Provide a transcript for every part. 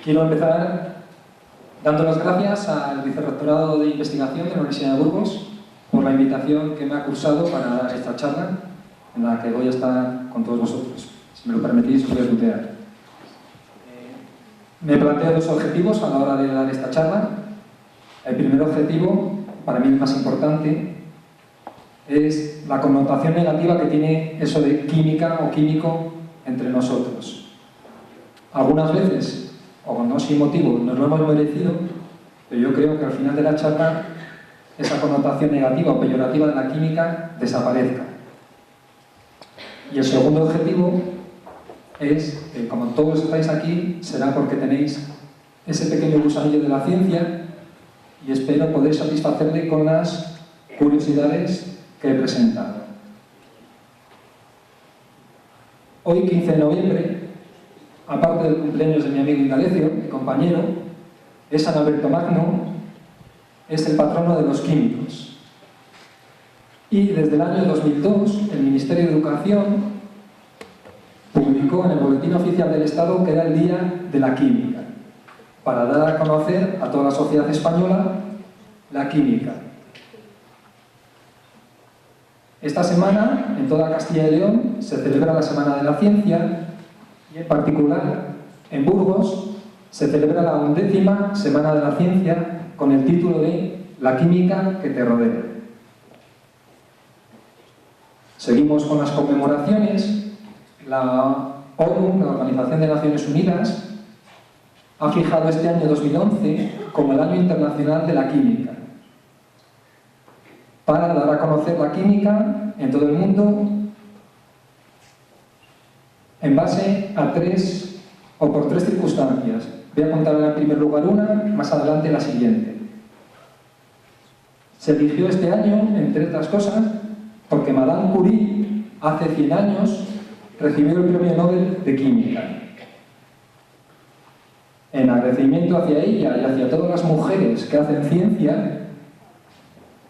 Quiero empezar dando las gracias al Vicerrectorado de Investigación de la Universidad de Burgos por la invitación que me ha cursado para dar esta charla, en la que voy a estar con todos vosotros. Si me lo permitís, os voy a tutear. Me planteo dos objetivos a la hora de dar esta charla. El primer objetivo, para mí el más importante, es la connotación negativa que tiene eso de química o químico entre nosotros. Algunas veces, o no sin motivo, nos lo hemos merecido, pero yo creo que al final de la charla esa connotación negativa o peyorativa de la química desaparezca. Y el segundo objetivo es que, como todos estáis aquí, será porque tenéis ese pequeño gusanillo de la ciencia y espero poder satisfacerle con las curiosidades que he presentado. Hoy, 15 de noviembre, aparte del cumpleaños de mi amigo Indalecio, mi compañero, es San Alberto Magno, es el patrono de los químicos. Y desde el año 2002, el Ministerio de Educación publicó en el Boletín Oficial del Estado que era el Día de la Química, para dar a conocer a toda la sociedad española la química. Esta semana, en toda Castilla y León, se celebra la Semana de la Ciencia y, en particular, en Burgos, se celebra la 11ª Semana de la Ciencia con el título de La química que te rodea. Seguimos con las conmemoraciones. La ONU, la Organización de Naciones Unidas, ha fijado este año 2011 como el Año Internacional de la Química, para dar a conocer la química en todo el mundo en base a por tres circunstancias. Voy a contar en primer lugar una, más adelante la siguiente. Se eligió este año, entre otras cosas, porque Madame Curie hace 100 años recibió el Premio Nobel de Química. En agradecimiento hacia ella y hacia todas las mujeres que hacen ciencia,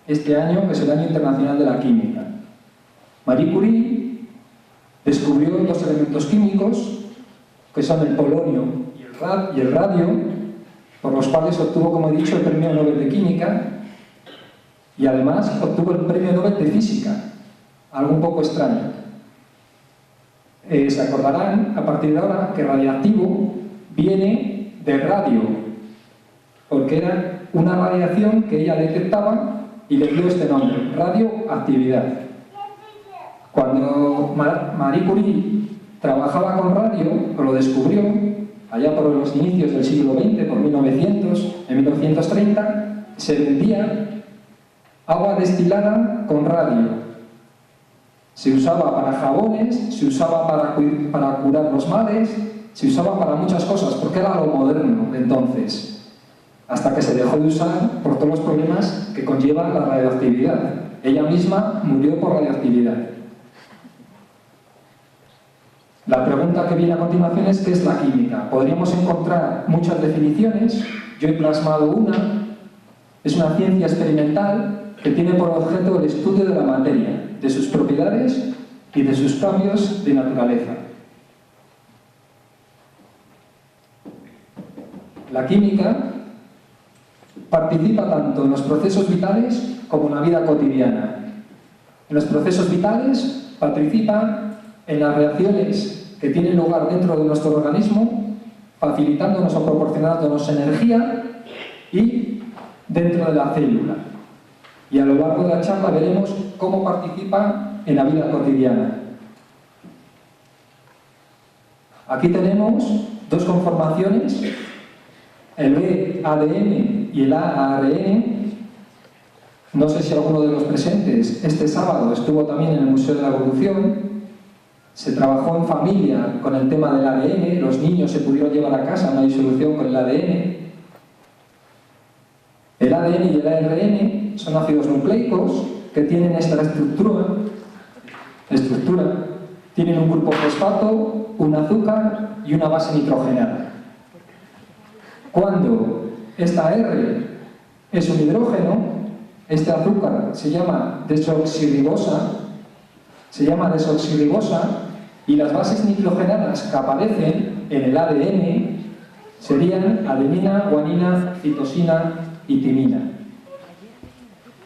este año es el Año Internacional de la Química. Marie Curie descubrió dos elementos químicos, que son el polonio y el radio, por los cuales obtuvo, como he dicho, el Premio Nobel de Química, y además obtuvo el Premio Nobel de Física, algo un poco extraño. Se acordarán, a partir de ahora, que radiactivo viene de radio, porque era una radiación que ella detectaba y le dio este nombre, radioactividad. Cuando Marie Curie trabajaba con radio, o lo descubrió, allá por los inicios del siglo XX, por 1900, en 1930, se vendía agua destilada con radio. Se usaba para jabones, se usaba para curar los males, se usaba para muchas cosas, porque era lo moderno de entonces, hasta que se dejó de usar por todos los problemas que conlleva la radioactividad. Ella misma murió por radioactividad. La pregunta que viene a continuación es ¿qué es la química? Podríamos encontrar muchas definiciones, yo he plasmado una. Es una ciencia experimental que tiene por objeto el estudio de la materia, de sus propiedades y de sus cambios de naturaleza. La química participa tanto en los procesos vitales como en la vida cotidiana. En los procesos vitales participa en las reacciones que tienen lugar dentro de nuestro organismo, facilitándonos o proporcionándonos energía, y dentro de la célula. Y a lo largo de la charla veremos cómo participa en la vida cotidiana. Aquí tenemos dos conformaciones, el ADN y el ARN. No sé si alguno de los presentes este sábado estuvo también en el Museo de la Evolución. Se trabajó en familia con el tema del ADN, los niños se pudieron llevar a casa una disolución con el ADN. El ADN y el ARN son ácidos nucleicos que tienen esta estructura. Tienen un grupo fosfato, un azúcar y una base nitrogenada. Cuando esta R es un hidrógeno, este azúcar se llama desoxirribosa, y las bases nitrogenadas que aparecen en el ADN serían adenina, guanina, citosina y timina.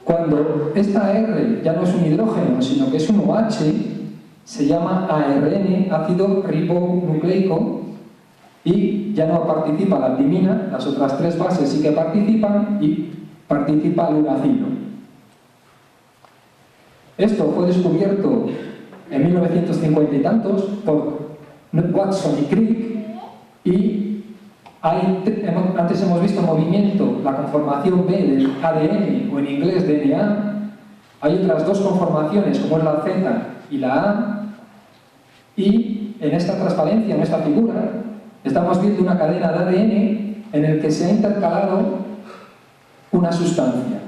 Cuando esta R ya no es un hidrógeno, sino que es un OH, se llama ARN, ácido ribonucleico, y ya no participa la timina, las otras tres bases sí que participan, y participa el uracilo. Esto fue descubierto en 1950 y tantos por Watson y Crick, y antes hemos visto en movimiento la conformación B del ADN, o en inglés DNA. Hay otras dos conformaciones, como es la Z y la A, y en esta transparencia, en esta figura, estamos viendo una cadena de ADN en el que se ha intercalado una sustancia.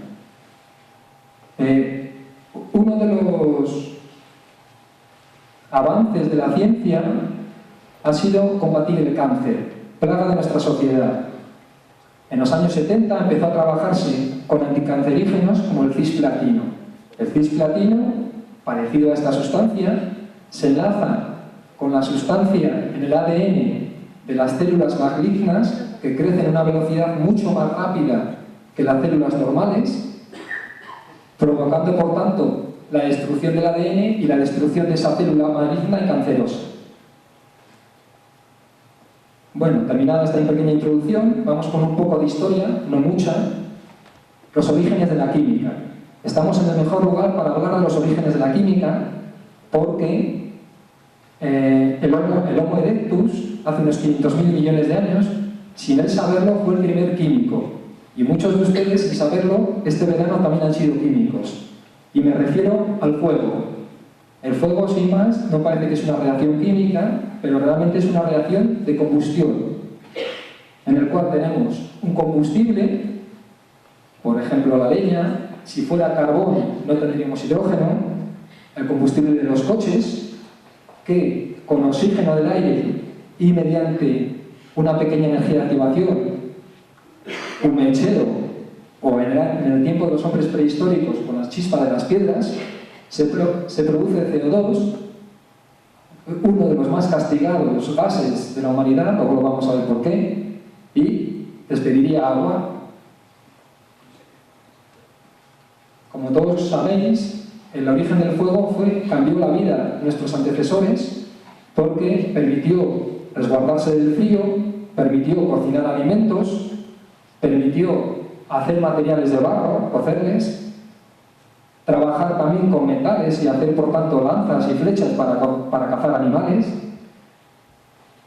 Uno de los avances de la ciencia ha sido combatir el cáncer, plaga de nuestra sociedad. En los años 70 empezó a trabajarse con anticancerígenos como el cisplatino. El cisplatino, parecido a esta sustancia, se enlaza con la sustancia en el ADN de las células malignas, que crecen a una velocidad mucho más rápida que las células normales, provocando por tanto la destrucción del ADN y la destrucción de esa célula maligna y cancerosa. Bueno, terminada esta pequeña introducción, vamos con un poco de historia, no mucha, los orígenes de la química. Estamos en el mejor lugar para hablar de los orígenes de la química, porque el Homo erectus, hace unos 500.000 millones de años, sin él saberlo, fue el primer químico. Y muchos de ustedes, sin saberlo, este verano también han sido químicos. Y me refiero al fuego. El fuego, sin más, no parece que es una reacción química, pero realmente es una reacción de combustión, en el cual tenemos un combustible, por ejemplo la leña. Si fuera carbón no tendríamos hidrógeno. El combustible de los coches, que con oxígeno del aire y mediante una pequeña energía de activación, un mechero, o en el tiempo de los hombres prehistóricos con las chispas de las piedras, se produce CO2, uno de los más castigados gases de la humanidad, luego lo vamos a ver por qué, y despediría agua. Como todos sabéis, el origen del fuego cambió la vida de nuestros antecesores, porque permitió resguardarse del frío, permitió cocinar alimentos, permitió hacer materiales de barro, cocerles, trabajar también con metales y hacer por tanto lanzas y flechas para cazar animales.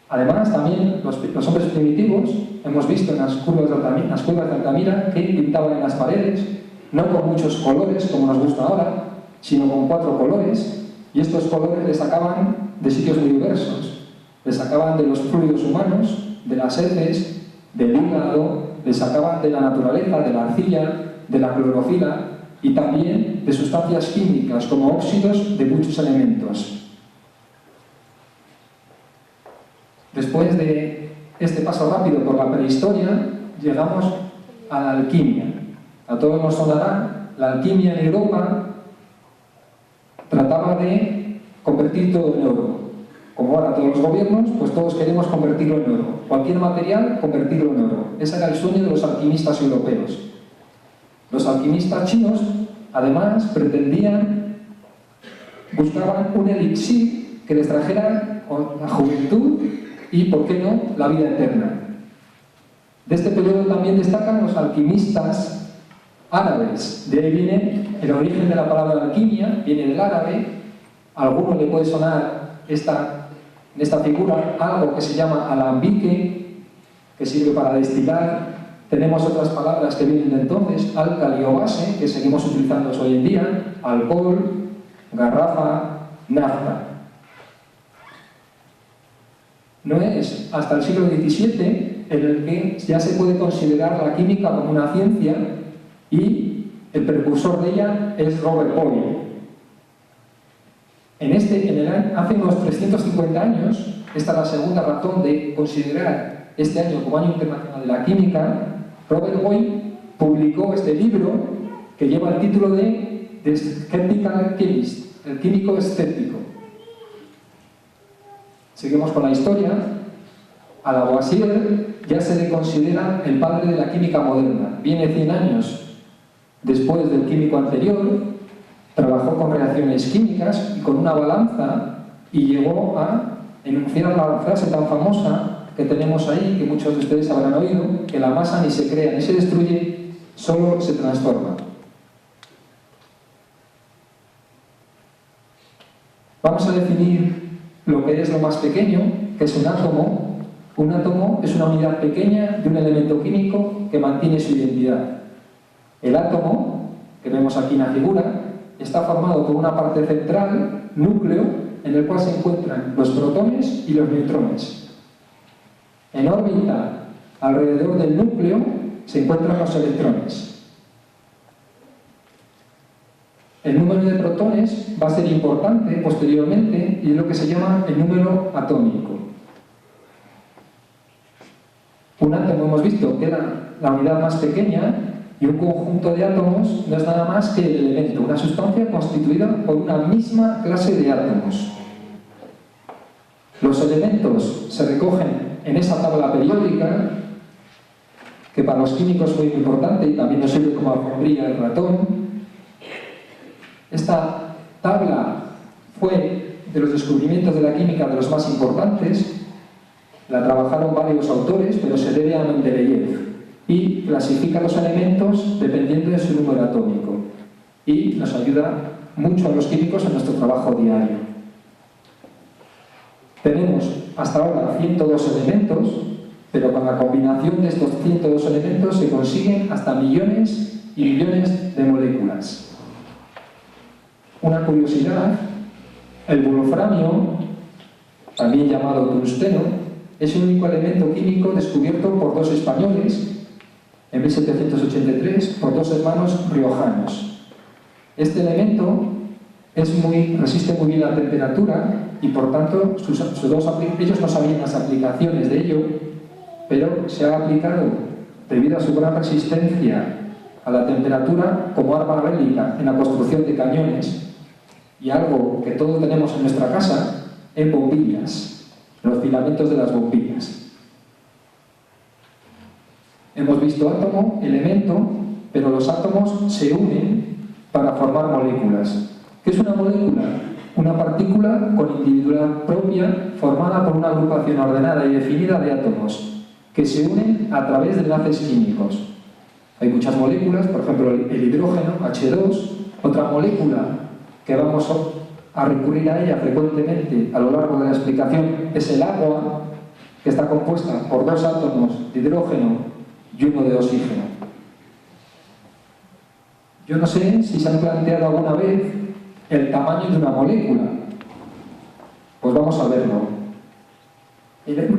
Además, también los hombres primitivos, hemos visto en las cuevas de Altamira, que pintaban en las paredes, no con muchos colores como nos gusta ahora, sino con 4 colores, y estos colores les sacaban de sitios muy diversos. Les sacaban de los fluidos humanos, de las heces, del hígado, les sacaban de la naturaleza, de la arcilla, de la clorofila, y también de sustancias químicas como óxidos de muchos elementos. Después de este paso rápido por la prehistoria, llegamos a la alquimia. A todos nos sonará, la alquimia en Europa trataba de convertir todo en oro. Como ahora todos los gobiernos, pues todos queremos convertirlo en oro. Cualquier material, convertirlo en oro. Ese era el sueño de los alquimistas europeos. Los alquimistas chinos, además, buscaban un elixir que les trajera la juventud y, ¿por qué no?, la vida eterna. De este periodo también destacan los alquimistas árabes. De ahí viene el origen de la palabra alquimia, viene del árabe. A alguno le puede sonar en esta figura algo que se llama alambique, que sirve para destilar. Tenemos otras palabras que vienen de entonces, álcali o base, que seguimos utilizando hoy en día, alcohol, garrafa, nafta. No es hasta el siglo XVII en el que ya se puede considerar la química como una ciencia, y el precursor de ella es Robert Boyle. Hace unos 350 años, esta es la segunda razón de considerar este año como Año Internacional de la Química, Robert Boyle publicó este libro que lleva el título de The Skeptical Chemist, el químico escéptico. Seguimos con la historia. A Lavoisier ya se le considera el padre de la química moderna. Viene 100 años después del químico anterior, trabajó con reacciones químicas y con una balanza y llegó a enunciar la frase tan famosa que tenemos ahí, que muchos de ustedes habrán oído, que la masa ni se crea ni se destruye, solo se transforma. Vamos a definir lo que es lo más pequeño, que es un átomo. Un átomo es una unidad pequeña de un elemento químico que mantiene su identidad. El átomo, que vemos aquí en la figura, está formado por una parte central, núcleo, en el cual se encuentran los protones y los neutrones. En órbita, alrededor del núcleo, se encuentran los electrones. El número de protones va a ser importante posteriormente y es lo que se llama el número atómico. Un átomo hemos visto que era la unidad más pequeña y un conjunto de átomos no es nada más que el elemento, una sustancia constituida por una misma clase de átomos. Los elementos se recogen en esa tabla periódica, que para los químicos fue muy importante y también nos sirve como alfombría el ratón. Esta tabla fue de los descubrimientos de la química de los más importantes. La trabajaron varios autores, pero se debe a Mendeleev y clasifica los elementos dependiendo de su número atómico y nos ayuda mucho a los químicos en nuestro trabajo diario. Tenemos hasta ahora 102 elementos, pero con la combinación de estos 102 elementos se consiguen hasta millones y millones de moléculas. Una curiosidad, el wolframio, también llamado tungsteno, es el único elemento químico descubierto por dos españoles en 1783 por dos hermanos riojanos. Este elemento resiste muy bien la temperatura y por tanto ellos no sabían las aplicaciones de ello, pero se ha aplicado debido a su gran resistencia a la temperatura como arma bélica en la construcción de cañones y algo que todos tenemos en nuestra casa, en bombillas, los filamentos de las bombillas. Hemos visto átomo, elemento, pero los átomos se unen para formar moléculas. ¿Qué es una molécula? Una partícula con individualidad propia formada por una agrupación ordenada y definida de átomos que se unen a través de enlaces químicos. Hay muchas moléculas, por ejemplo el hidrógeno, H2, otra molécula que vamos a recurrir a ella frecuentemente a lo largo de la explicación es el agua, que está compuesta por dos átomos de hidrógeno y uno de oxígeno. Yo no sé si se han planteado alguna vez el tamaño de una molécula. Pues vamos a verlo.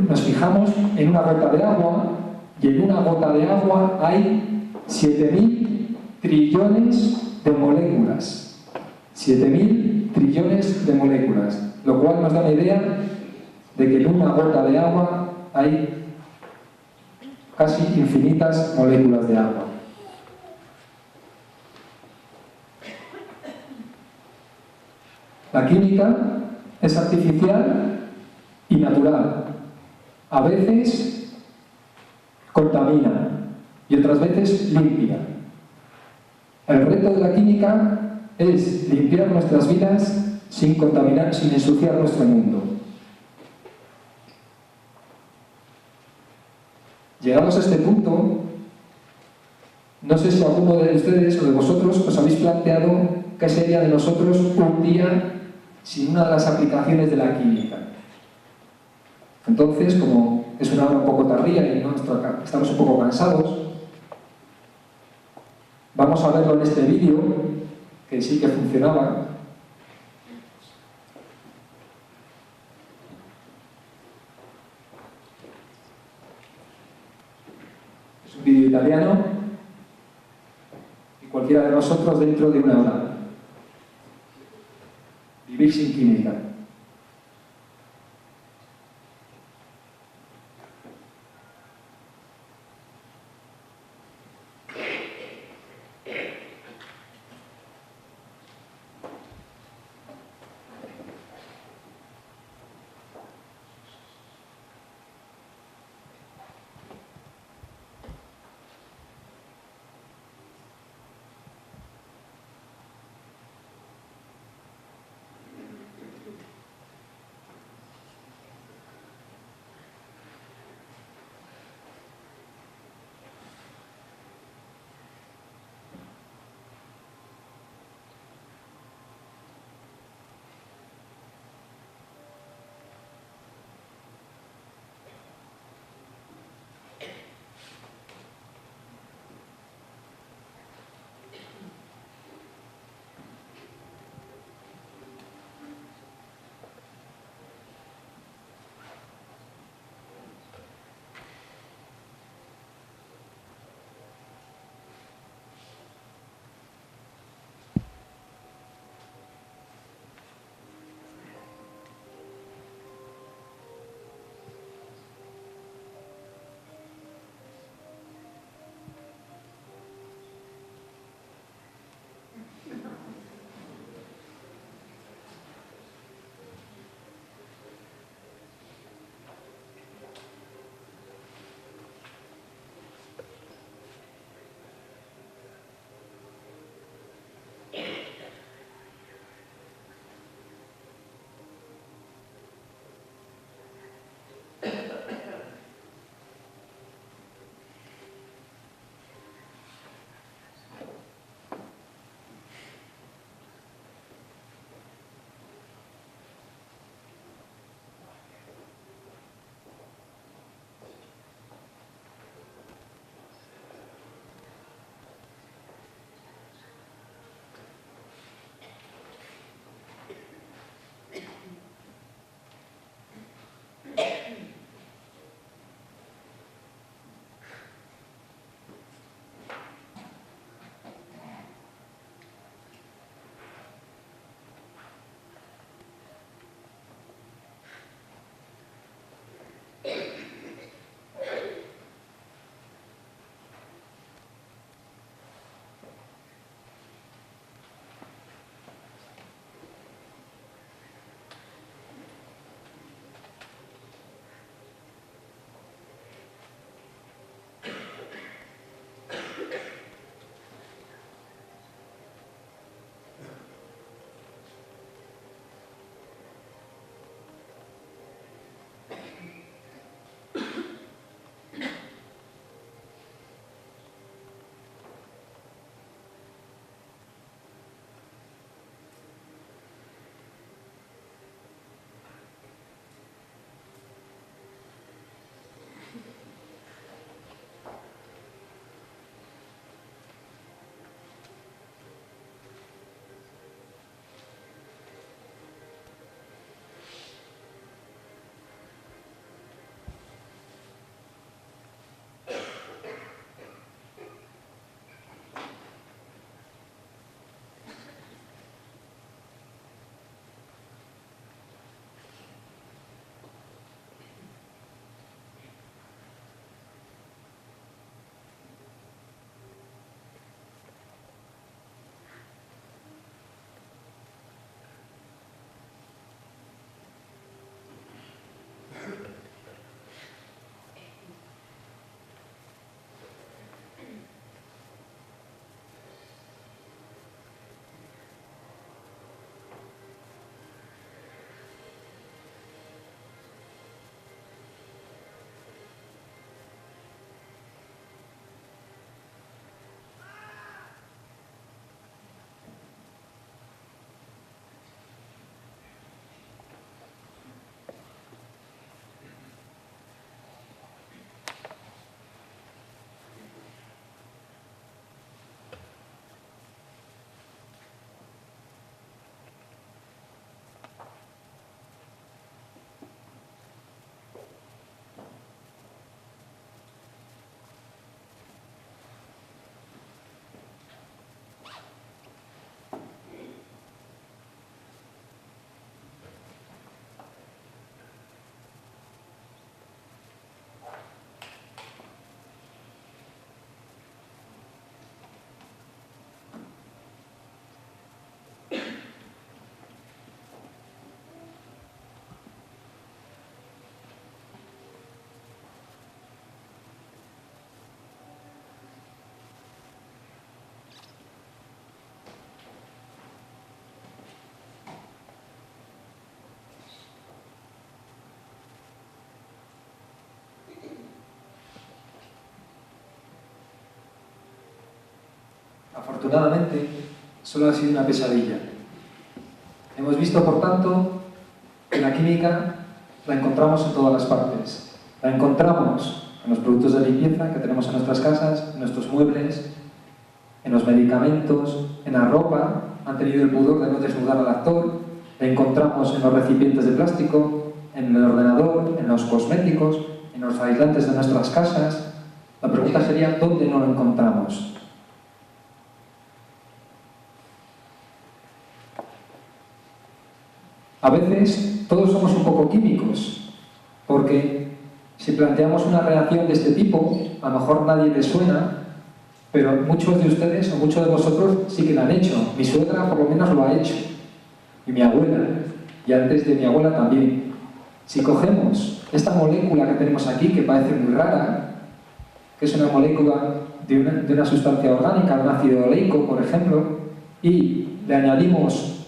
Nos fijamos en una gota de agua y en una gota de agua hay 7.000 trillones de moléculas. 7.000 trillones de moléculas, lo cual nos da una idea de que en una gota de agua hay casi infinitas moléculas de agua. La química es artificial y natural. A veces contamina y otras veces limpia. El reto de la química es limpiar nuestras vidas sin contaminar, sin ensuciar nuestro mundo. Llegados a este punto, no sé si alguno de ustedes o de vosotros os habéis planteado qué sería de nosotros un día sin una de las aplicaciones de la química. Entonces, como es una hora un poco tardía y estamos un poco cansados, vamos a verlo en este vídeo, que sí que funcionaba. Es un vídeo italiano y cualquiera de nosotros dentro de una hora. Vivir sin química. Afortunadamente, solo ha sido una pesadilla. Hemos visto, por tanto, que la química la encontramos en todas las partes. La encontramos en los productos de limpieza que tenemos en nuestras casas, en nuestros muebles, en los medicamentos, en la ropa. Han tenido el pudor de no desnudar al actor. La encontramos en los recipientes de plástico, en el ordenador, en los cosméticos, en los aislantes de nuestras casas. La pregunta sería, ¿dónde no lo encontramos? A veces todos somos un poco químicos, porque si planteamos una reacción de este tipo, a lo mejor nadie le suena, pero muchos de ustedes o muchos de vosotros sí que lo han hecho. Mi suegra por lo menos lo ha hecho, y mi abuela, y antes de mi abuela también. Si cogemos esta molécula que tenemos aquí, que parece muy rara, que es una molécula de una sustancia orgánica, de un ácido oleico, por ejemplo, y le añadimos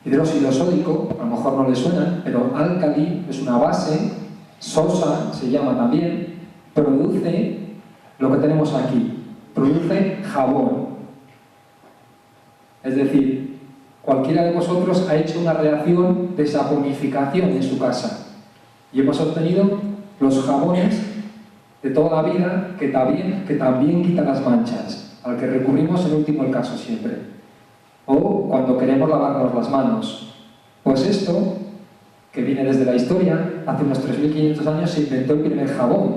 hidróxido sódico, a lo mejor no le suena, pero álcali es una base, sosa se llama también, produce lo que tenemos aquí, produce jabón. Es decir, cualquiera de vosotros ha hecho una reacción de saponificación en su casa y hemos obtenido los jabones de toda la vida que también quitan las manchas, al que recurrimos en último el caso siempre. O cuando queremos lavarnos las manos. Pues esto, que viene desde la historia, hace unos 3.500 años se inventó el primer jabón.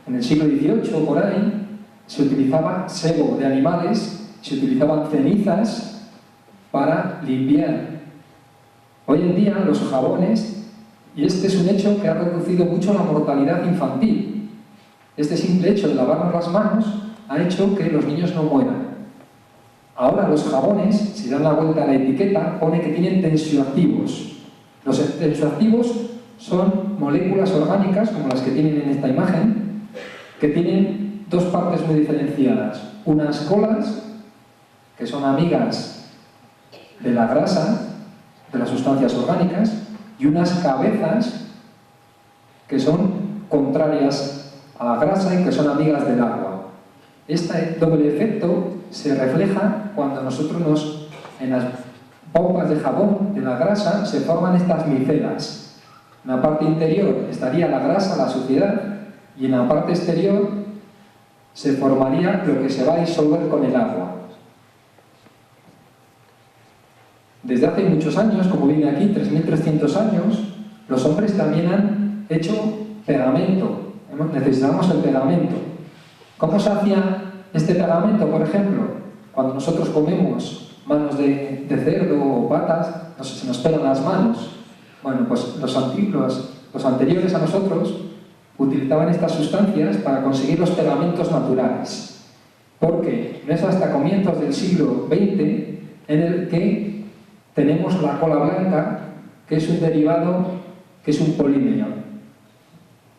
En el siglo XVIII, por ahí, se utilizaba sebo de animales, se utilizaban cenizas para limpiar. Hoy en día los jabones, y este es un hecho que ha reducido mucho la mortalidad infantil, este simple hecho de lavarnos las manos ha hecho que los niños no mueran. Ahora los jabones, si dan la vuelta a la etiqueta, pone que tienen tensioactivos. Los tensioactivos son moléculas orgánicas, como las que tienen en esta imagen, que tienen dos partes muy diferenciadas. Unas colas, que son amigas de la grasa, de las sustancias orgánicas, y unas cabezas, que son contrarias a la grasa y que son amigas del agua. Este doble efecto se refleja cuando nosotros en las pompas de jabón de la grasa se forman estas micelas. En la parte interior estaría la grasa, la suciedad, y en la parte exterior se formaría lo que se va a disolver con el agua. Desde hace muchos años, como viene aquí, 3.300 años, los hombres también han hecho pegamento. Necesitamos el pegamento. ¿Cómo se hacía este pegamento, por ejemplo? Cuando nosotros comemos manos de cerdo o patas, se nos pegan las manos. Bueno, pues los anteriores a nosotros utilizaban estas sustancias para conseguir los pegamentos naturales. Porque no es hasta comienzos del siglo XX en el que tenemos la cola blanca, que es un derivado, que es un polímero.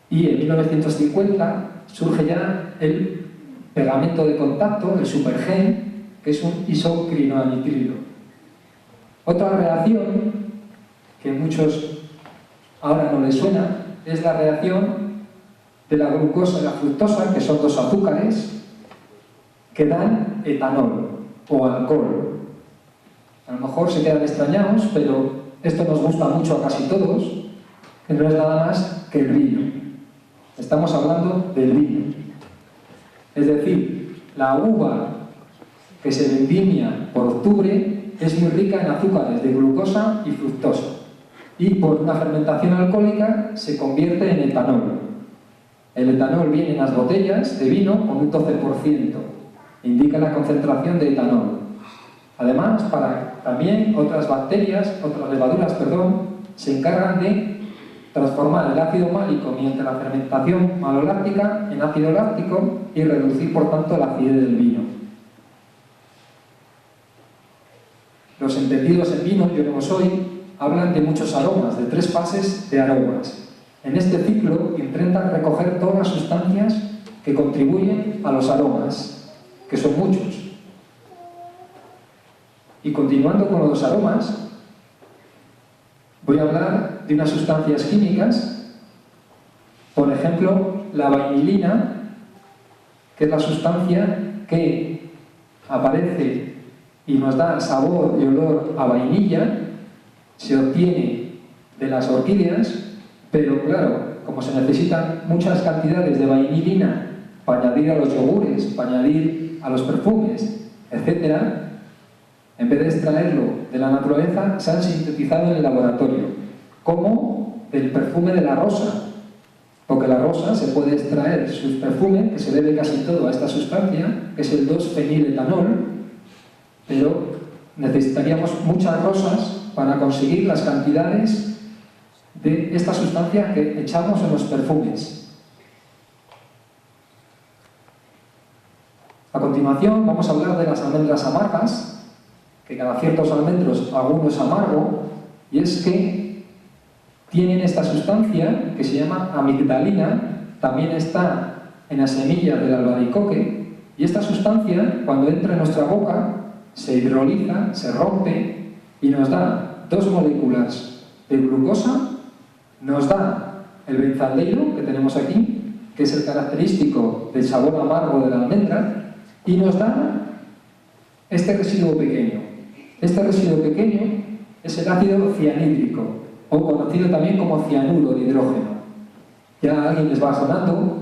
Y en 1950 surge ya el pegamento de contacto, el supergen, que es un isocrinoanitrilo. Otra reacción, que a muchos ahora no les suena, es la reacción de la glucosa y la fructosa, que son dos azúcares, que dan etanol o alcohol. A lo mejor se quedan extrañados, pero esto nos gusta mucho a casi todos, que no es nada más que el vino. Estamos hablando del vino. Es decir, la uva que se vendimia por octubre es muy rica en azúcares de glucosa y fructosa. Y por una fermentación alcohólica se convierte en etanol. El etanol viene en las botellas de vino con un 12%. Indica la concentración de etanol. Además, también otras levaduras, se encargan de transformar el ácido málico mediante la fermentación maloláctica en ácido láctico y reducir, por tanto, la acidez del vino. Los entendidos en vino, que vemos hoy, hablan de muchos aromas, de 3 fases de aromas. En este ciclo intentan recoger todas las sustancias que contribuyen a los aromas, que son muchos. Y continuando con los aromas, voy a hablar de unas sustancias químicas, por ejemplo, la vanilina, que es la sustancia que aparece y nos da sabor y olor a vainilla, se obtiene de las orquídeas, pero claro, como se necesitan muchas cantidades de vainilina para añadir a los yogures, para añadir a los perfumes, etc., en vez de extraerlo de la naturaleza, se han sintetizado en el laboratorio, como del perfume de la rosa, porque la rosa se puede extraer su perfume, que se debe casi todo a esta sustancia, que es el 2-feniletanol, pero necesitaríamos muchas rosas para conseguir las cantidades de esta sustancia que echamos en los perfumes. A continuación vamos a hablar de las almendras amargas, que cada ciertos almendros alguno es amargo, y es que tienen esta sustancia que se llama amigdalina, también está en las semillas del albaricoque, y esta sustancia, cuando entra en nuestra boca, se hidroliza, se rompe y nos da dos moléculas de glucosa, nos da el benzaldehido que tenemos aquí, que es el característico del sabor amargo de la almendra, y nos da este residuo pequeño. Este residuo pequeño es el ácido cianhídrico, o conocido también como cianuro de hidrógeno. Ya a alguien les va sonando.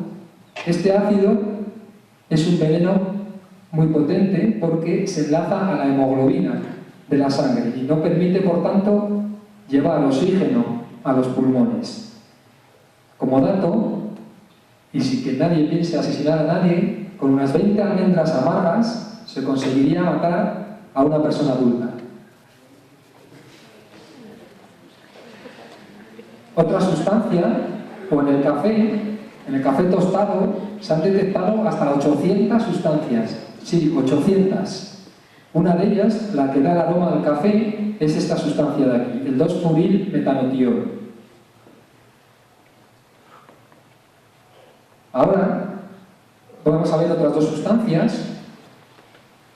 Este ácido es un veneno muy potente porque se enlaza a la hemoglobina de la sangre y no permite, por tanto, llevar oxígeno a los pulmones. Como dato, y sin que nadie piense asesinar a nadie, con unas 20 almendras amargas se conseguiría matar a una persona adulta. Otra sustancia, o en el café tostado, se han detectado hasta 800 sustancias. Sí, 800. Una de ellas, la que da el aroma al café, es esta sustancia de aquí, el 2-furilmetanotiol. Ahora, vamos a ver otras dos sustancias,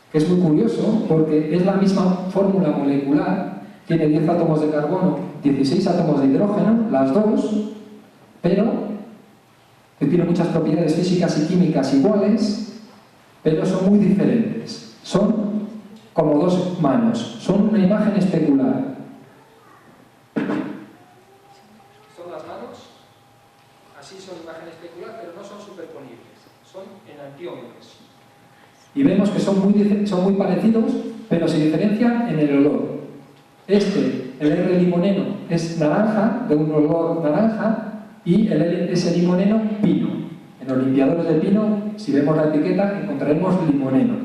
que es muy curioso, porque es la misma fórmula molecular, tiene 10 átomos de carbono, 16 átomos de hidrógeno, las dos, pero que tiene muchas propiedades físicas y químicas iguales, pero son muy diferentes. Son como dos manos, son una imagen especular. Son las manos, así son imagen especular, pero no son superponibles, son enantiómeros. Y vemos que son muy parecidos, pero se diferencian en el olor. El R limoneno es naranja, de un olor naranja, y el S limoneno, pino. En los limpiadores de pino, si vemos la etiqueta, encontraremos limoneno.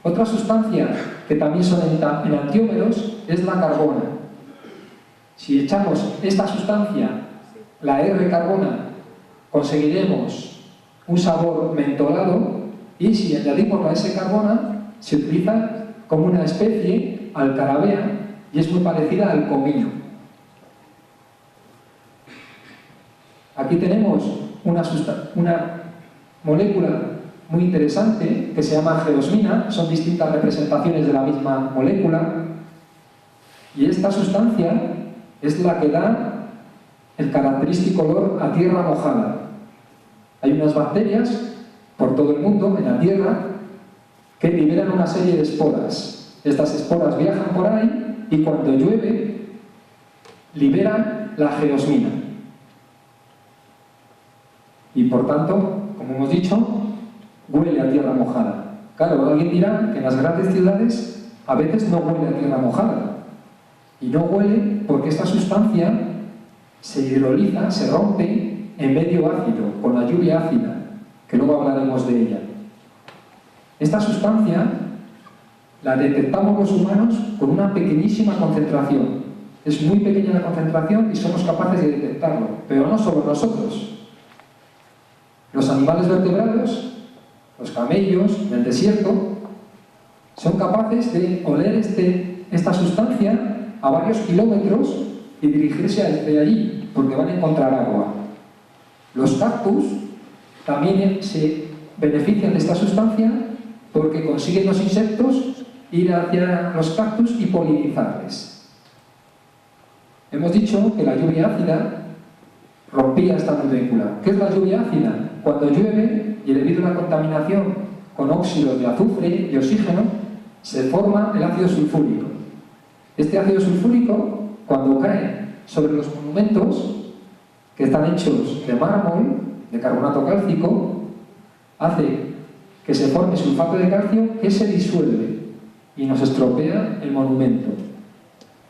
Otra sustancia que también son enantiómeros es la carbona. Si echamos esta sustancia, la R-carbona, conseguiremos un sabor mentolado, y si añadimos la S-carbona, se utiliza como una especie alcarabea y es muy parecida al comino. Aquí tenemos una molécula muy interesante que se llama geosmina, son distintas representaciones de la misma molécula, y esta sustancia es la que da el característico olor a tierra mojada. Hay unas bacterias por todo el mundo, en la tierra, que liberan una serie de esporas. Estas esporas viajan por ahí y cuando llueve liberan la geosmina. Y por tanto, como hemos dicho, huele a tierra mojada. Claro, alguien dirá que en las grandes ciudades a veces no huele a tierra mojada. Y no huele porque esta sustancia se hidroliza, se rompe en medio ácido, con la lluvia ácida, que luego hablaremos de ella. Esta sustancia la detectamos los humanos con una pequeñísima concentración. Es muy pequeña la concentración y somos capaces de detectarlo, pero no solo nosotros. Los animales vertebrados, los camellos en el desierto, son capaces de oler esta sustancia a varios kilómetros y dirigirse hacia allí, porque van a encontrar agua. Los cactus también se benefician de esta sustancia porque consiguen los insectos ir hacia los cactus y polinizarles. Hemos dicho que la lluvia ácida rompía esta molécula. ¿Qué es la lluvia ácida? Cuando llueve, y debido a la contaminación con óxidos de azufre y oxígeno, se forma el ácido sulfúrico. Este ácido sulfúrico, cuando cae sobre los monumentos, que están hechos de mármol, de carbonato cálcico, hace que se forme sulfato de calcio que se disuelve y nos estropea el monumento.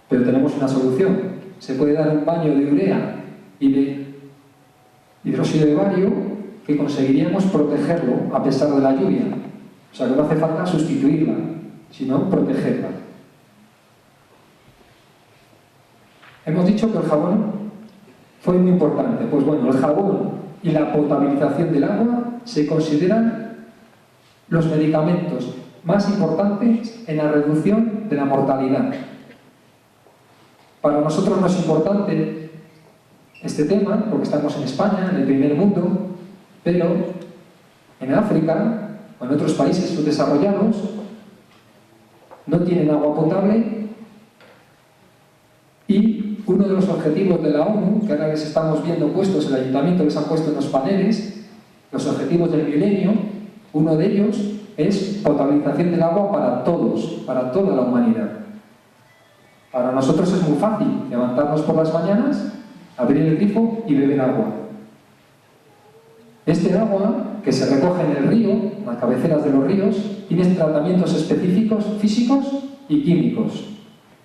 Pero tenemos una solución. Se puede dar un baño de urea y de hidróxido de bario que conseguiríamos protegerlo a pesar de la lluvia. O sea que no hace falta sustituirla, sino protegerla. Hemos dicho que el jabón fue muy importante. Pues bueno, el jabón y la potabilización del agua se consideran los medicamentos más importantes en la reducción de la mortalidad. Para nosotros no es importante este tema, porque estamos en España, en el primer mundo, pero en África o en otros países subdesarrollados no tienen agua potable y uno de los objetivos de la ONU, que ahora les estamos viendo puestos, el ayuntamiento les ha puesto en los paneles, los objetivos del milenio, uno de ellos es potabilización del agua para todos, para toda la humanidad. Para nosotros es muy fácil levantarnos por las mañanas, abrir el grifo y beber agua. Este agua, que se recoge en el río, en las cabeceras de los ríos, tiene tratamientos específicos físicos y químicos,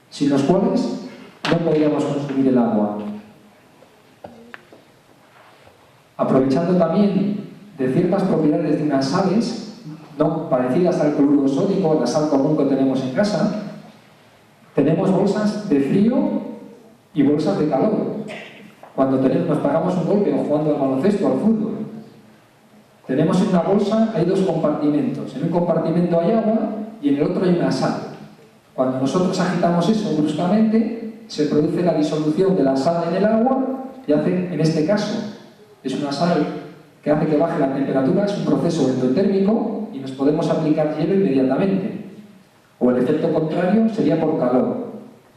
sin los cuales no podríamos consumir el agua. Aprovechando también de ciertas propiedades de unas sales, no parecidas al cloruro sódico, la sal común que tenemos en casa, tenemos bolsas de frío y bolsas de calor. Cuando nos pegamos un golpe o jugando al baloncesto, al fútbol, tenemos en una bolsa, hay dos compartimentos. En un compartimento hay agua y en el otro hay una sal. Cuando nosotros agitamos eso bruscamente, se produce la disolución de la sal en el agua y hace, en este caso, es una sal que hace que baje la temperatura, es un proceso endotérmico y nos podemos aplicar hielo inmediatamente. O el efecto contrario sería por calor.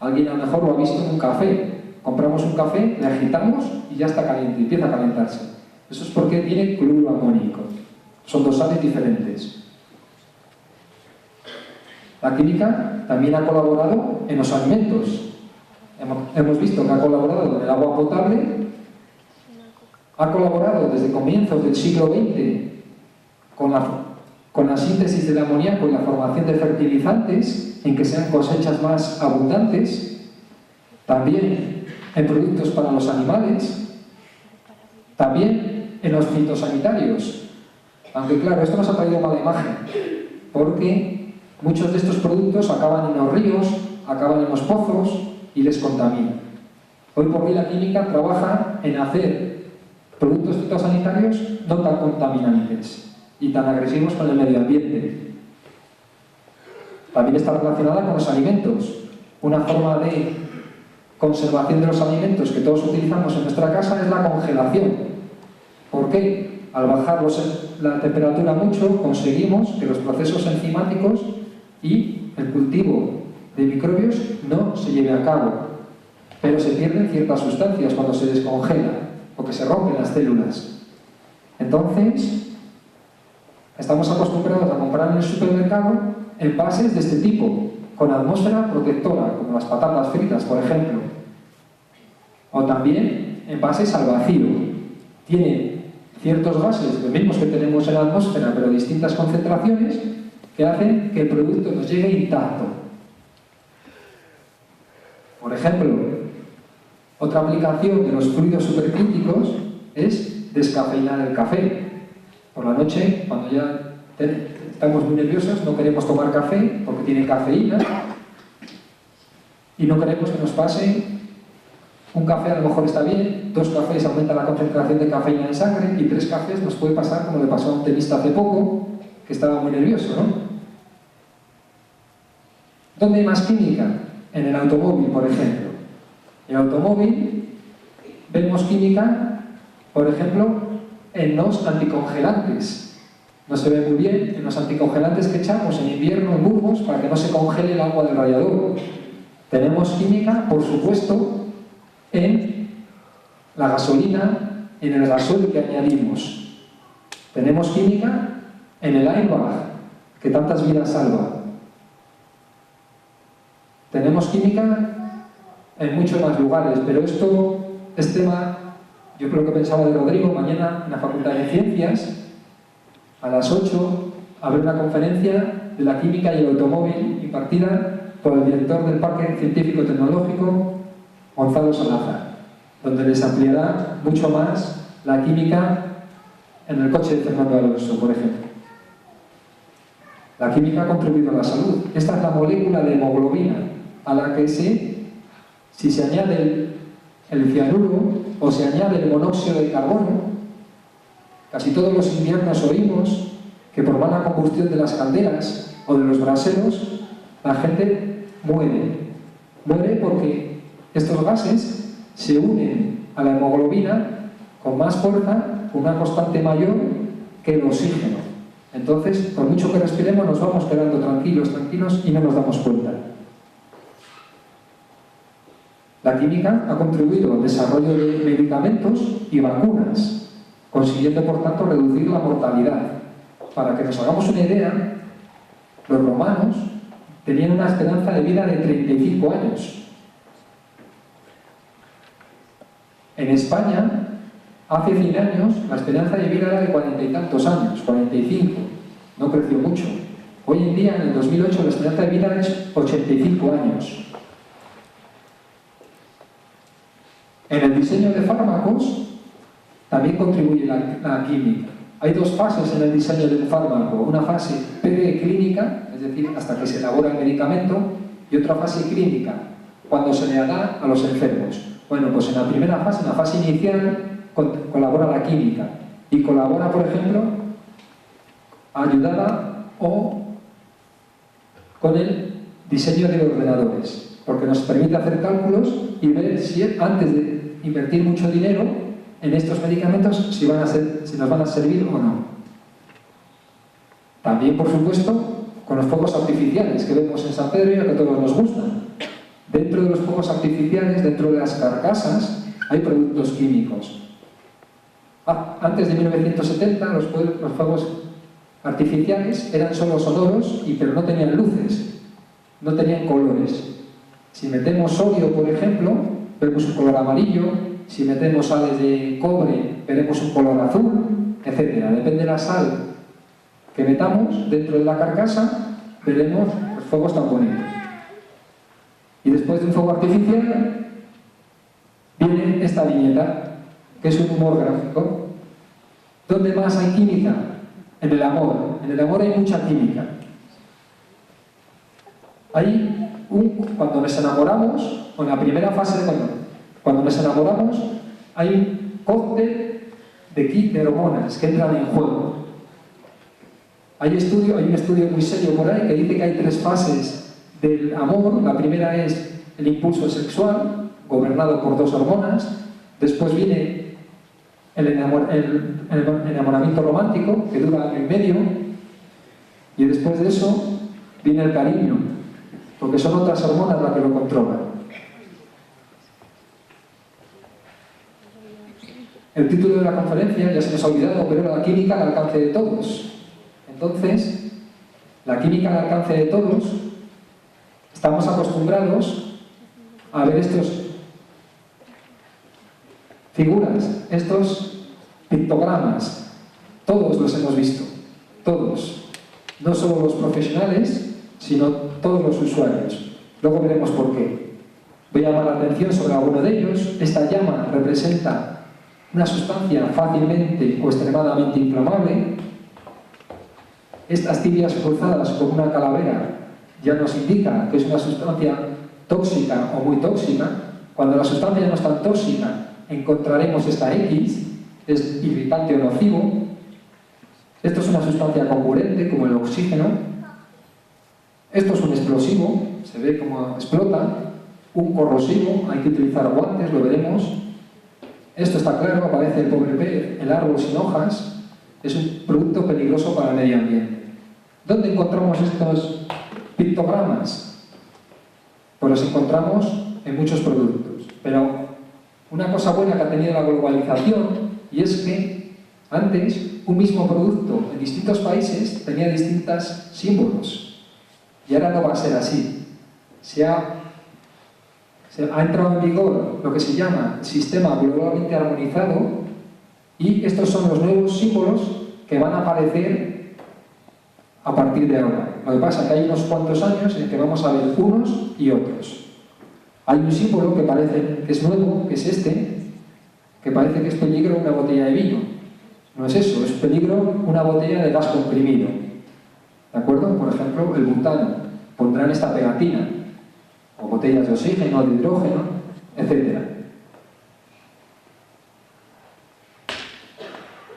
Alguien a lo mejor lo ha visto en un café. Compramos un café, le agitamos y ya está caliente, empieza a calentarse. Eso es porque tiene cloruro amónico. Son dos sales diferentes. La química también ha colaborado en los alimentos. Hemos visto que ha colaborado en el agua potable, ha colaborado desde comienzos del siglo XX con la síntesis del amoníaco y la formación de fertilizantes, en que sean cosechas más abundantes, también en productos para los animales, también en los fitosanitarios. Aunque claro, esto nos ha traído mala imagen, porque muchos de estos productos acaban en los ríos, acaban en los pozos y les contaminan. Hoy por hoy la química trabaja en hacer productos fitosanitarios no tan contaminantes y tan agresivos con el medio ambiente. También está relacionada con los alimentos. Una forma de conservación de los alimentos que todos utilizamos en nuestra casa es la congelación. ¿Por qué? Al bajar la temperatura mucho, conseguimos que los procesos enzimáticos y el cultivo de microbios no se lleve a cabo. Pero se pierden ciertas sustancias cuando se descongela, porque se rompen las células. Entonces, estamos acostumbrados a comprar en el supermercado envases de este tipo, con atmósfera protectora, como las patatas fritas, por ejemplo. O también envases al vacío. Tienen ciertos gases, los mismos que tenemos en la atmósfera, pero distintas concentraciones, que hacen que el producto nos llegue intacto. Por ejemplo, otra aplicación de los fluidos supercríticos es descafeinar el café. Por la noche, cuando ya estamos muy nerviosos, no queremos tomar café porque tiene cafeína y no queremos que nos pase un café, a lo mejor está bien, 2 cafés aumenta la concentración de cafeína en sangre y 3 cafés nos puede pasar como le pasó a un tenista hace poco, que estaba muy nervioso, ¿no? ¿Dónde hay más química? En el automóvil, por ejemplo. En el automóvil vemos química, por ejemplo, en los anticongelantes. No se ve muy bien en los anticongelantes que echamos en invierno en Burgos para que no se congele el agua del radiador. Tenemos química, por supuesto, en la gasolina, en el gasol que añadimos. Tenemos química en el airbag, que tantas vidas salva. Tenemos química en muchos más lugares, pero esto es tema, yo creo que pensaba de Rodrigo, mañana en la Facultad de Ciencias, a las 8, habrá una conferencia de la química y el automóvil impartida por el director del Parque Científico Tecnológico, Gonzalo Salazar, donde les ampliará mucho más la química en el coche de Fernando Alonso, por ejemplo. La química ha contribuido a la salud. Esta es la molécula de hemoglobina, a la que si se añade el cianuro o se añade el monóxido de carbono, casi todos los inviernos oímos que por mala combustión de las calderas o de los braseros, la gente muere. Muere porque estos gases se unen a la hemoglobina con más fuerza, con una constante mayor que el oxígeno. Entonces, por mucho que respiremos, nos vamos quedando tranquilos y no nos damos cuenta. La química ha contribuido al desarrollo de medicamentos y vacunas, consiguiendo, por tanto, reducir la mortalidad. Para que nos hagamos una idea, los romanos tenían una esperanza de vida de 35 años. En España, hace 100 años, la esperanza de vida era de 40 y tantos años, 45. No creció mucho. Hoy en día, en el 2008, la esperanza de vida es 85 años. En el diseño de fármacos también contribuye la química. Hay dos fases en el diseño de un fármaco. Una fase preclínica, es decir, hasta que se elabora el medicamento, y otra fase clínica, cuando se le da a los enfermos. Bueno, pues en la primera fase, en la fase inicial, colabora la química. Y colabora, por ejemplo, ayudada o con el diseño de ordenadores, porque nos permite hacer cálculos y ver si antes de invertir mucho dinero en estos medicamentos, si nos van a servir o no. También, por supuesto, con los fuegos artificiales que vemos en San Pedro y que a todos nos gustan. Dentro de los fuegos artificiales, dentro de las carcasas, hay productos químicos. Antes de 1970, los fuegos artificiales eran solo sonoros, pero no tenían luces, no tenían colores. Si metemos sodio, por ejemplo, vemos un color amarillo. Si metemos sales de cobre, veremos un color azul, etc. Depende de la sal que metamos dentro de la carcasa, veremos los fuegos tan bonitos. Y después de un fuego artificial, viene esta viñeta, que es un humor gráfico. ¿Dónde más hay química? En el amor. En el amor hay mucha química. Cuando nos enamoramos, o en la primera fase de cuando nos enamoramos, hay un cóctel de hormonas que entran en juego. Hay un estudio muy serio por ahí que dice que hay 3 fases del amor. La primera es el impulso sexual, gobernado por 2 hormonas. Después viene el enamoramiento romántico, que dura año y medio. Y después de eso viene el cariño, porque son otras hormonas las que lo controlan. El título de la conferencia ya se nos ha olvidado, pero era la química al alcance de todos. Entonces, la química al alcance de todos, estamos acostumbrados a ver estas figuras, estos pictogramas. Todos los hemos visto, todos. No solo los profesionales, sino todos los usuarios. Luego veremos por qué. Voy a llamar la atención sobre alguno de ellos. Esta llama representa una sustancia fácilmente o extremadamente inflamable. Estas tibias cruzadas con una calavera ya nos indica que es una sustancia tóxica o muy tóxica. Cuando la sustancia ya no es tan tóxica, encontraremos esta X, es irritante o nocivo. Esto es una sustancia comburente, como el oxígeno. Esto es un explosivo, se ve cómo explota. Un corrosivo, hay que utilizar guantes, lo veremos. Esto está claro, aparece el pobre pez, el árbol sin hojas. Es un producto peligroso para el medio ambiente. ¿Dónde encontramos estos pictogramas? Pues los encontramos en muchos productos. Pero una cosa buena que ha tenido la globalización, y es que Antes, un mismo producto en distintos países tenía distintos símbolos. Y ahora no va a ser así. Ha entrado en vigor lo que se llama sistema globalmente armonizado y estos son los nuevos símbolos que van a aparecer a partir de ahora. Lo que pasa es que hay unos cuantos años en que vamos a ver unos y otros. Hay un símbolo que parece que es nuevo, que es este, que parece que es peligro una botella de vino. No es eso, es peligro una botella de gas comprimido. ¿De acuerdo? Por ejemplo, el butano. Pondrán esta pegatina. O botellas de oxígeno, de hidrógeno, etc.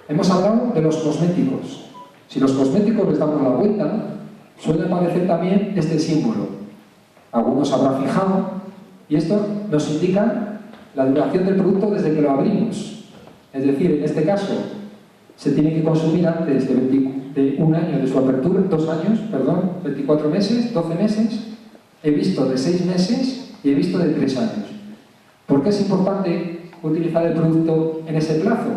Hemos hablado de los cosméticos. Si los cosméticos les damos la vuelta, suele aparecer también este símbolo. Algunos habrá fijado, y esto nos indica la duración del producto desde que lo abrimos. Es decir, en este caso, se tiene que consumir antes de un año de su apertura, 2 años, perdón, 24 meses, 12 meses. He visto de 6 meses y he visto de 3 años. ¿Por qué es importante utilizar el producto en ese plazo?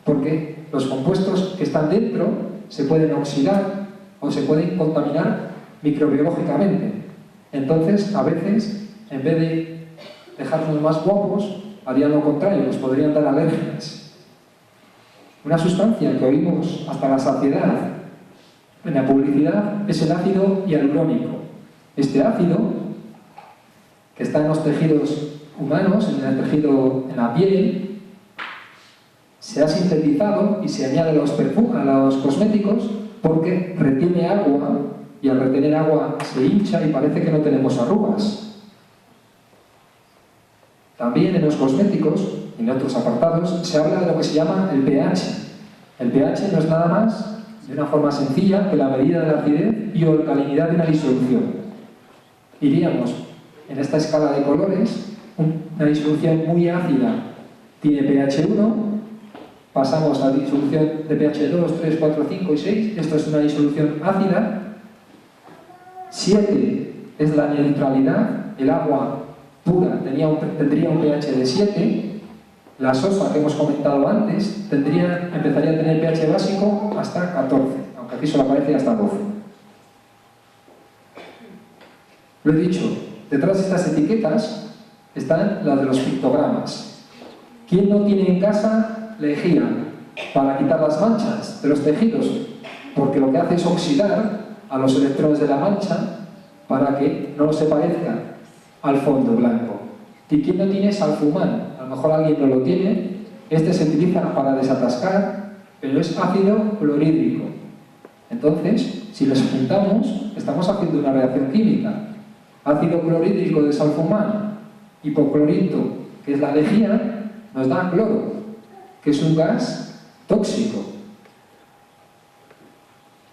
Porque los compuestos que están dentro se pueden oxidar o se pueden contaminar microbiológicamente. Entonces, a veces, en vez de dejarnos más guapos, harían lo contrario, nos podrían dar alergias. Una sustancia que oímos hasta la saciedad en la publicidad es el ácido hialurónico. Este ácido, que está en los tejidos humanos, en la piel, se ha sintetizado y se añade a los cosméticos porque retiene agua y al retener agua se hincha y parece que no tenemos arrugas. También en los cosméticos y en otros apartados se habla de lo que se llama el pH. El pH no es nada más, de una forma sencilla, que la medida de la acidez y o alcalinidad de una disolución. Iríamos en esta escala de colores, una disolución muy ácida tiene pH 1, pasamos a disolución de pH 2, 3, 4, 5 y 6, esto es una disolución ácida. 7 es la neutralidad, el agua pura tendría un pH de 7, la sosa que hemos comentado antes empezaría a tener pH básico hasta 14, aunque aquí solo aparece hasta 12. Lo he dicho, detrás de estas etiquetas están las de los pictogramas. ¿Quién no tiene en casa lejía para quitar las manchas de los tejidos? Porque lo que hace es oxidar a los electrones de la mancha para que no se parezca al fondo blanco. ¿Y quién no tiene salfumán? A lo mejor alguien no lo tiene. Este se utiliza para desatascar, pero es ácido clorhídrico. Entonces, si los juntamos, estamos haciendo una reacción química. Ácido clorhídrico de salfumán, hipoclorito, que es la lejía, nos da cloro, que es un gas tóxico.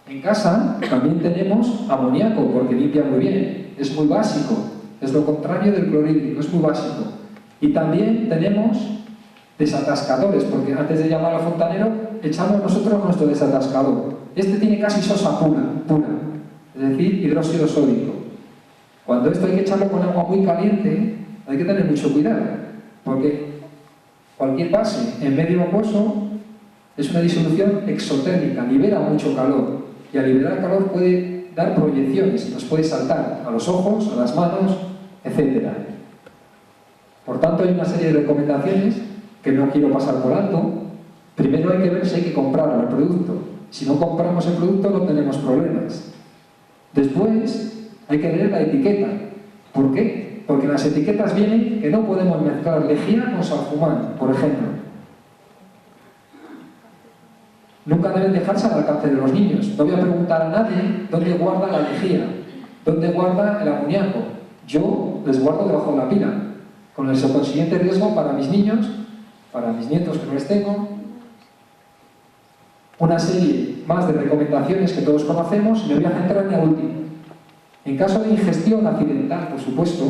En casa también tenemos amoníaco, porque limpia muy bien, es muy básico, es lo contrario del clorhídrico, es muy básico. Y también tenemos desatascadores, porque antes de llamar al fontanero, echamos nosotros nuestro desatascador. Este tiene casi sosa pura, es decir, hidróxido sódico. Cuando esto hay que echarlo con agua muy caliente, hay que tener mucho cuidado, porque cualquier base en medio acuoso es una disolución exotérmica, libera mucho calor, y al liberar calor puede dar proyecciones, nos puede saltar a los ojos, a las manos, etc. Por tanto, hay una serie de recomendaciones que no quiero pasar por alto. Primero hay que ver si hay que comprar el producto. Si no compramos el producto no tenemos problemas. Después hay que leer la etiqueta. ¿Por qué? Porque en las etiquetas viene que no podemos mezclar lejía con salfumán, por ejemplo. Nunca deben dejarse al alcance de los niños. No voy a preguntar a nadie dónde guarda la lejía, dónde guarda el amoníaco. Yo les guardo debajo de la pila, con el subconsciente riesgo para mis niños, para mis nietos que no les tengo. Una serie más de recomendaciones que todos conocemos y me voy a centrar en la última. En caso de ingestión accidental, por supuesto,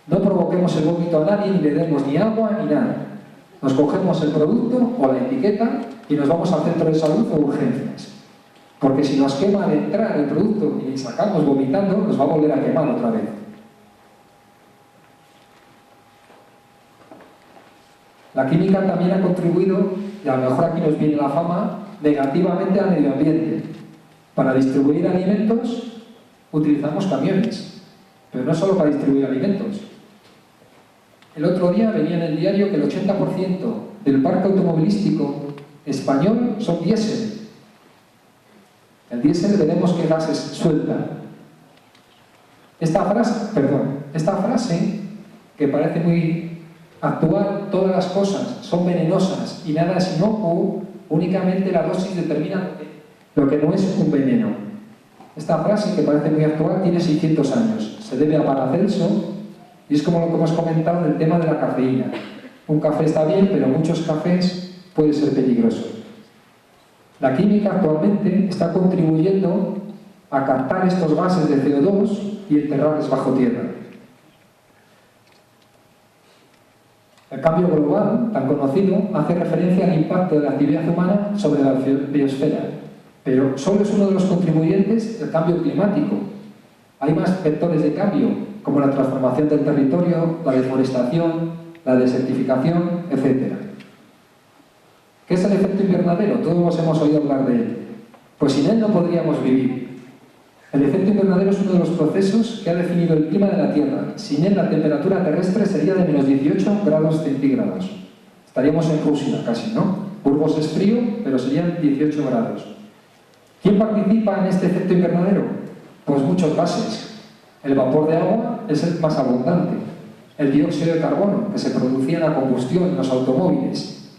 no provoquemos el vómito a nadie, ni le demos ni agua ni nada. Nos cogemos el producto o la etiqueta y nos vamos al centro de salud o urgencias. Porque si nos quema al entrar el producto y sacamos vomitando, nos va a volver a quemar otra vez. La química también ha contribuido y a lo mejor aquí nos viene la fama, negativamente al medio ambiente. Para distribuir alimentos utilizamos camiones, pero no solo para distribuir alimentos. El otro día venía en el diario que el 80% del parque automovilístico español son diésel. El diésel veremos qué gases suelta. Esta frase, que parece muy actual, todas las cosas son venenosas y nada es inocuo, únicamente la dosis determina lo que no es un veneno. Esta frase, que parece muy actual, tiene 600 años. Se debe a Paracelso y es como lo que hemos comentado del tema de la cafeína. Un café está bien, pero muchos cafés puede ser peligroso. La química actualmente está contribuyendo a captar estos gases de CO2 y enterrarlos bajo tierra. El cambio global, tan conocido, hace referencia al impacto de la actividad humana sobre la biosfera, pero solo es uno de los contribuyentes del cambio climático. Hay más vectores de cambio, como la transformación del territorio, la deforestación, la desertificación, etc. ¿Qué es el efecto invernadero? Todos hemos oído hablar de él. Pues sin él no podríamos vivir. El efecto invernadero es uno de los procesos que ha definido el clima de la Tierra. Sin él la temperatura terrestre sería de menos 18 grados centígrados. Estaríamos en Rusia casi, ¿no? Burgos es frío, pero serían 18 grados. ¿Quién participa en este efecto invernadero? Pues muchos gases. El vapor de agua es el más abundante. El dióxido de carbono, que se producía en la combustión en los automóviles.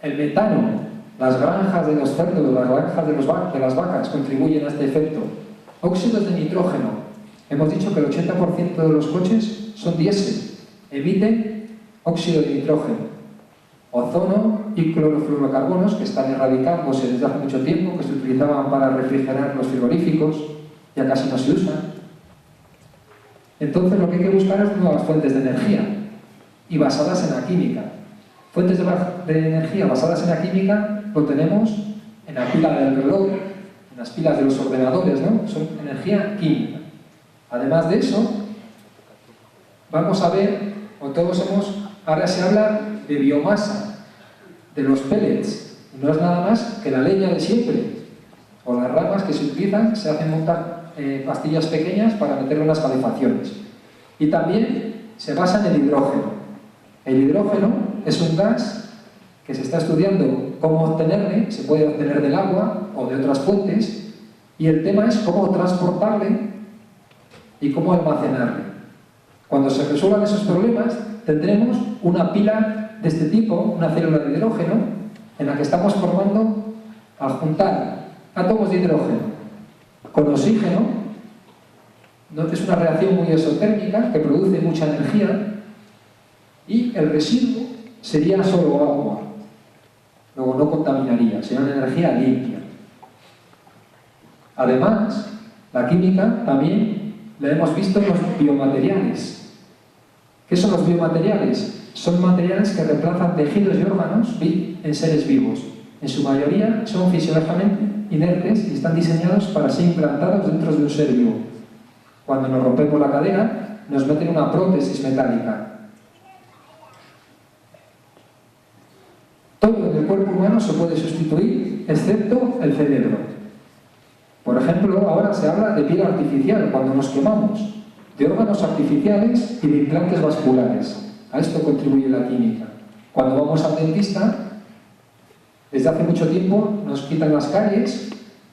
El metano, las granjas de los cerdos, las granjas de las vacas contribuyen a este efecto. Óxidos de nitrógeno. Hemos dicho que el 80% de los coches son diésel. Emiten óxido de nitrógeno. Ozono y clorofluorocarbonos, que están erradicándose desde hace mucho tiempo, que se utilizaban para refrigerar los frigoríficos, ya casi no se usan. Entonces lo que hay que buscar es nuevas fuentes de energía y basadas en la química. Fuentes de energía basadas en la química lo tenemos en la pila del reloj, en las pilas de los ordenadores, ¿no? Son energía química. Además de eso, vamos a ver, ahora se habla de biomasa, de los pellets. No es nada más que la leña de siempre, o las ramas que se utilizan, se hacen montar pastillas pequeñas para meterlo en las calefacciones. Y también se basa en el hidrógeno. El hidrógeno es un gas que se está estudiando cómo obtenerle, se puede obtener del agua o de otras fuentes, y el tema es cómo transportarle y cómo almacenarle. Cuando se resuelvan esos problemas, tendremos una pila de este tipo, una célula de hidrógeno, en la que estamos formando, al juntar átomos de hidrógeno con oxígeno, es una reacción muy exotérmica que produce mucha energía, y el residuo sería solo agua. Luego no contaminaría, sería una energía limpia. Además, la química también la hemos visto en los biomateriales. ¿Qué son los biomateriales? Son materiales que reemplazan tejidos y órganos en seres vivos. En su mayoría son fisiológicamente inertes y están diseñados para ser implantados dentro de un ser vivo. Cuando nos rompemos la cadera, nos meten una prótesis metálica. Todo en el cuerpo humano se puede sustituir, excepto el cerebro. Por ejemplo, ahora se habla de piel artificial cuando nos quemamos, de órganos artificiales y de implantes vasculares. A esto contribuye la química. Cuando vamos al dentista, desde hace mucho tiempo nos quitan las caries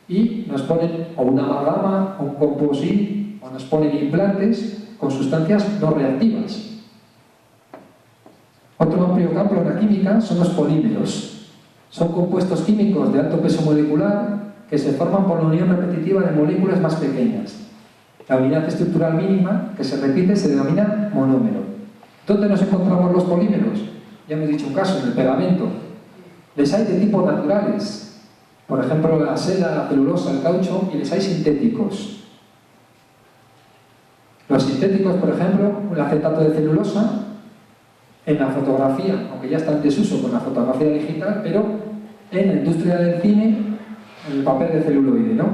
y nos ponen o una amalgama o un composite, o nos ponen implantes con sustancias no reactivas. Otro amplio campo en la química son los polímeros. Son compuestos químicos de alto peso molecular que se forman por la unión repetitiva de moléculas más pequeñas. La unidad estructural mínima que se repite se denomina monómero. ¿Dónde nos encontramos los polímeros? Ya hemos dicho un caso, en el pegamento. Les hay de tipo naturales, por ejemplo la seda, la celulosa, el caucho, y les hay sintéticos. Los sintéticos, por ejemplo, el acetato de celulosa, en la fotografía, aunque ya está en desuso con la fotografía digital, pero en la industria del cine, el papel de celuloide, ¿no?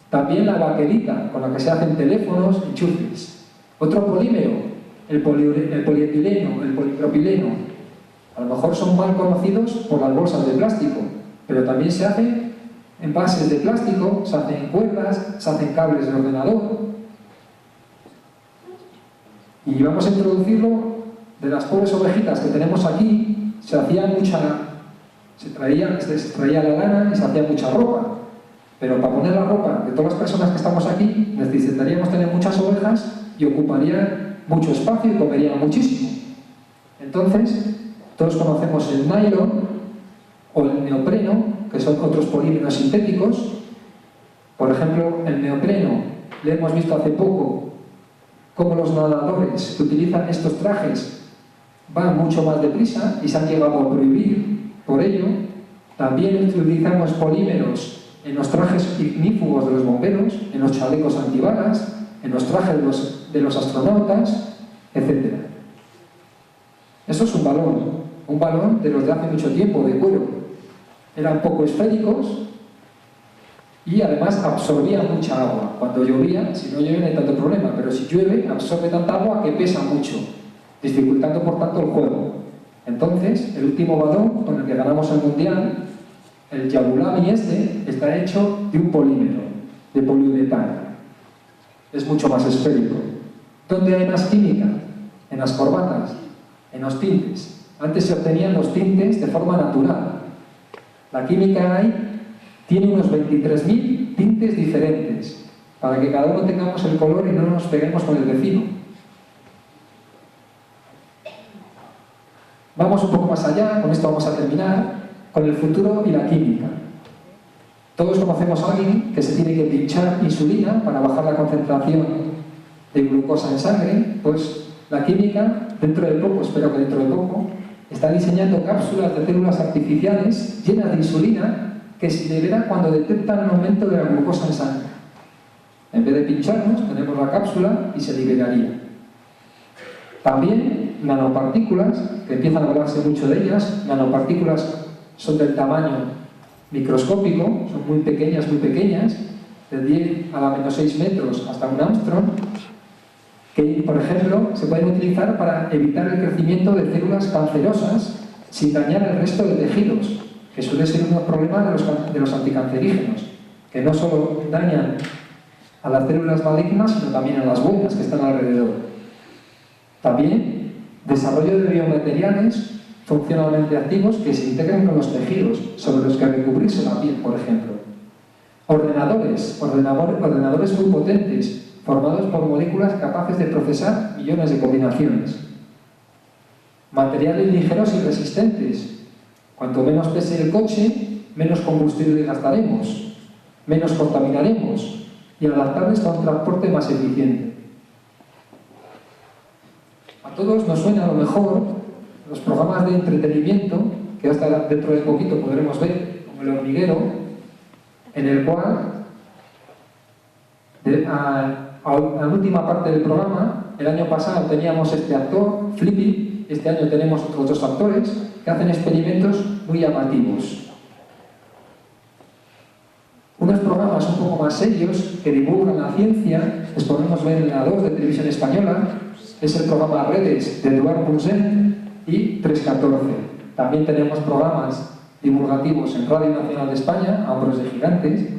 También la baquelita, con la que se hacen teléfonos, enchufes. Otro polímero, el polietileno, el polipropileno. A lo mejor son mal conocidos por las bolsas de plástico, pero también se hacen envases de plástico, se hacen cuerdas, se hacen cables de ordenador. Y vamos a introducirlo de las pobres ovejitas que tenemos aquí. Se extraía la lana y se hacía mucha ropa. Pero para poner la ropa de todas las personas que estamos aquí, necesitaríamos tener muchas ovejas y ocuparían mucho espacio y comerían muchísimo. Entonces, todos conocemos el nylon o el neopreno, que son otros polímeros sintéticos. Por ejemplo, el neopreno, le hemos visto hace poco cómo los nadadores que utilizan estos trajes van mucho más deprisa y se han llegado a prohibir por ello. También utilizamos polímeros en los trajes ignífugos de los bomberos, en los chalecos antibalas, en los trajes de los astronautas, etc. Eso es un balón de los de hace mucho tiempo, de cuero. Eran poco esféricos y además absorbían mucha agua. Cuando llovía, si no llueve no hay tanto problema, pero si llueve absorbe tanta agua que pesa mucho, dificultando por tanto el juego. Entonces, el último balón con el que ganamos el mundial, el Yabulani está hecho de un polímero, de poliuretano. Es mucho más esférico. ¿Dónde hay más química? En las corbatas, en los tintes. Antes se obtenían los tintes de forma natural. La química tiene unos 23.000 tintes diferentes, para que cada uno tengamos el color y no nos peguemos con el vecino. Vamos un poco más allá, con esto vamos a terminar, con el futuro y la química. Todos conocemos a alguien que se tiene que pinchar insulina para bajar la concentración de glucosa en sangre. Pues la química, dentro de poco, espero que dentro de poco, está diseñando cápsulas de células artificiales llenas de insulina que se libera cuando detectan un aumento de la glucosa en sangre. En vez de pincharnos, tenemos la cápsula y se liberaría. También nanopartículas, que empiezan a hablarse mucho de ellas. Nanopartículas son del tamaño microscópico, son muy pequeñas, de 10 a la menos 6 metros hasta un Armstrong, que, por ejemplo, se pueden utilizar para evitar el crecimiento de células cancerosas sin dañar el resto de tejidos, que suele ser uno de los problemas de los anticancerígenos, que no solo dañan a las células malignas, sino también a las buenas que están alrededor. También desarrollo de biomateriales funcionalmente activos que se integran con los tejidos, sobre los que recubrirse la piel, por ejemplo. Ordenadores muy potentes, formados por moléculas capaces de procesar millones de combinaciones. Materiales ligeros y resistentes. Cuanto menos pese el coche, menos combustible gastaremos, menos contaminaremos y adaptables a un transporte más eficiente. A todos nos suena a lo mejor los programas de entretenimiento que hasta dentro de poquito podremos ver, como El Hormiguero, en el cual a la última parte del programa, el año pasado teníamos este actor, Flippy, este año tenemos otros dos actores que hacen experimentos muy llamativos. Unos programas un poco más serios que divulgan la ciencia, les podemos ver en la 2 de Televisión Española, es el programa Redes de Eduard Punset y 314. También tenemos programas divulgativos en Radio Nacional de España, A Hombros de Gigantes.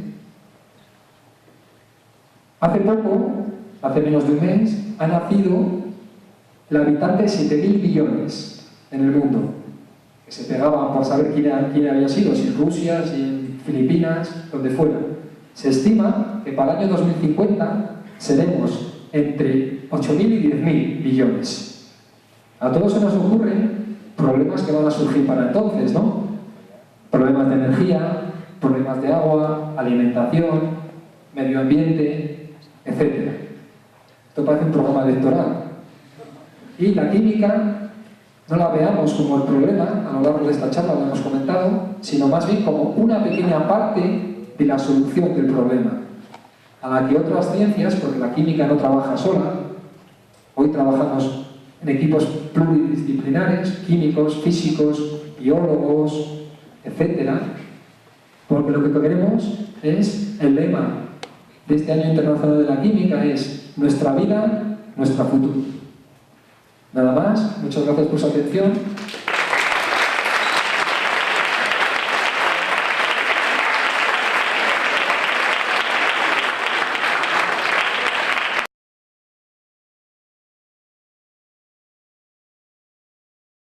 Hace poco, hace menos de un mes, ha nacido el habitante de 7.000 millones en el mundo, que se pegaban por saber quién había sido, si en Rusia, si en Filipinas, donde fuera. Se estima que para el año 2050 seremos entre 8.000 y 10.000 millones. A todos se nos ocurren problemas que van a surgir para entonces, ¿no? Problemas de energía, problemas de agua, alimentación, medio ambiente, etc. Esto parece un programa electoral. Y la química no la veamos como el problema, a lo largo de esta charla lo hemos comentado, sino más bien como una pequeña parte de la solución del problema, a la que otras ciencias, porque la química no trabaja sola, hoy trabajamos en equipos pluridisciplinares, químicos, físicos, biólogos, etc. Porque lo que queremos es, el lema de este Año Internacional de la Química es nuestra vida, nuestro futuro. Nada más, muchas gracias por su atención.